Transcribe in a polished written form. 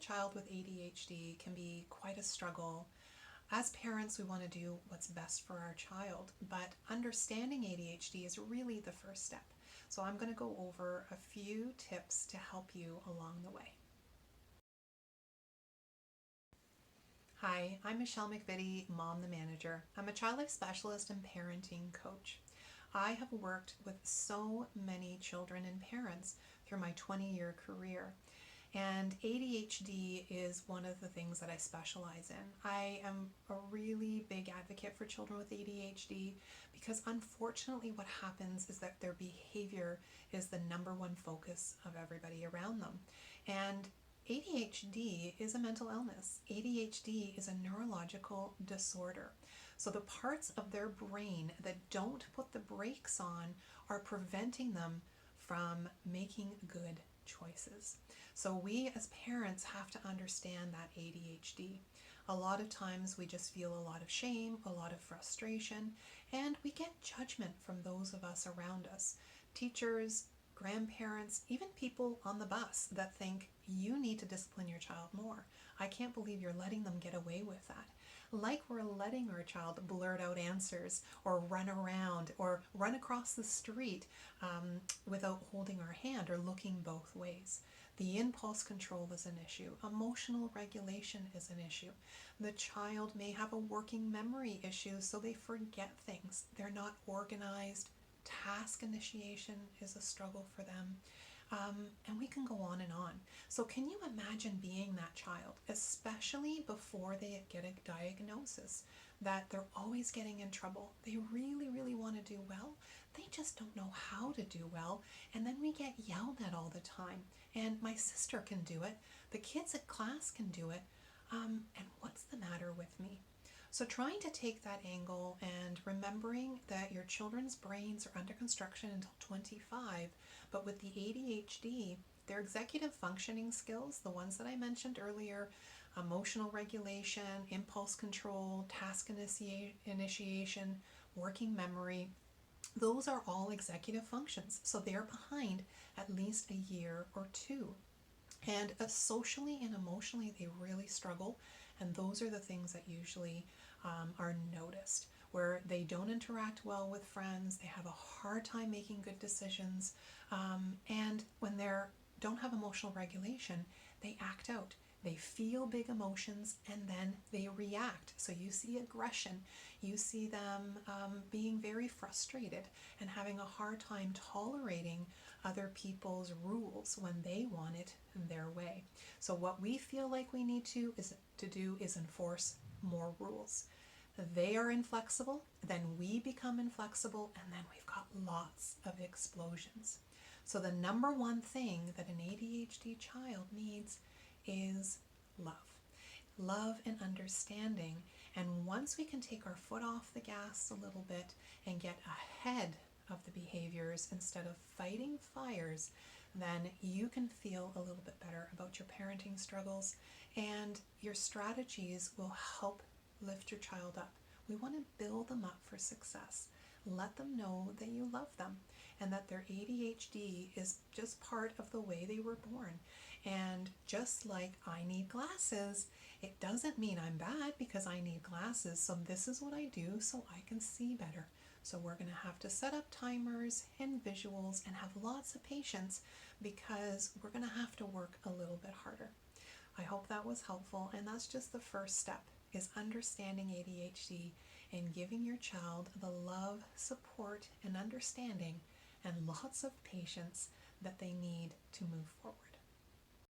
child with ADHD can be quite a struggle. As parents, we want to do what's best for our child, but understanding ADHD is really the first step. So I'm going to go over a few tips to help you along the way. Hi, I'm Michelle McVitie, Mom the Manager. I'm a child life specialist and parenting coach. I have worked with so many children and parents through my 20-year career. And ADHD is one of the things that I specialize in. I am a really big advocate for children with ADHD because unfortunately what happens is that their behavior is the number one focus of everybody around them. And ADHD is a mental illness. ADHD is a neurological disorder. So the parts of their brain that don't put the brakes on are preventing them from making good choices. So we as parents have to understand that ADHD. A lot of times we just feel a lot of shame, a lot of frustration, and we get judgment from those of us around us. Teachers, grandparents, even people on the bus that think you need to discipline your child more. I can't believe you're letting them get away with that. Like we're letting our child blurt out answers or run around or run across the street without holding our hand or looking both ways. The impulse control is an issue. Emotional regulation is an issue. The child may have a working memory issue, so they forget things. They're not organized. Task initiation is a struggle for them. And we can go on and on. So can you imagine being that child, especially before they get a diagnosis, that they're always getting in trouble? They really, really want to do well. They just don't know how to do well. And then we get yelled at all the time. And my sister can do it. The kids at class can do it. And what's the matter with me? So trying to take that angle and remembering that your children's brains are under construction until 25, but with the ADHD, their executive functioning skills, the ones that I mentioned earlier, emotional regulation, impulse control, task initiation, working memory, those are all executive functions. So they're behind at least a year or two. And socially and emotionally, they really struggle. And those are the things that usually are noticed, where they don't interact well with friends, they have a hard time making good decisions, and when they don't have emotional regulation, they act out. They feel big emotions and then they react. So you see aggression, you see them being very frustrated and having a hard time tolerating other people's rules when they want it their way. So what we feel like we need to do is enforce more rules. They are inflexible, then we become inflexible, and then we've got lots of explosions. So the number one thing that an ADHD child needs is love. Love and understanding. And once we can take our foot off the gas a little bit and get ahead of the behaviors instead of fighting fires, then you can feel a little bit better about your parenting struggles, and your strategies will help lift your child up. We want to build them up for success. Let them know that you love them and that their ADHD is just part of the way they were born. And just like I need glasses, it doesn't mean I'm bad because I need glasses. So this is what I do so I can see better. So we're going to have to set up timers and visuals and have lots of patience because we're going to have to work a little bit harder. I hope that was helpful, and that's just the first step, is understanding ADHD and giving your child the love, support, and understanding and lots of patience that they need to move forward.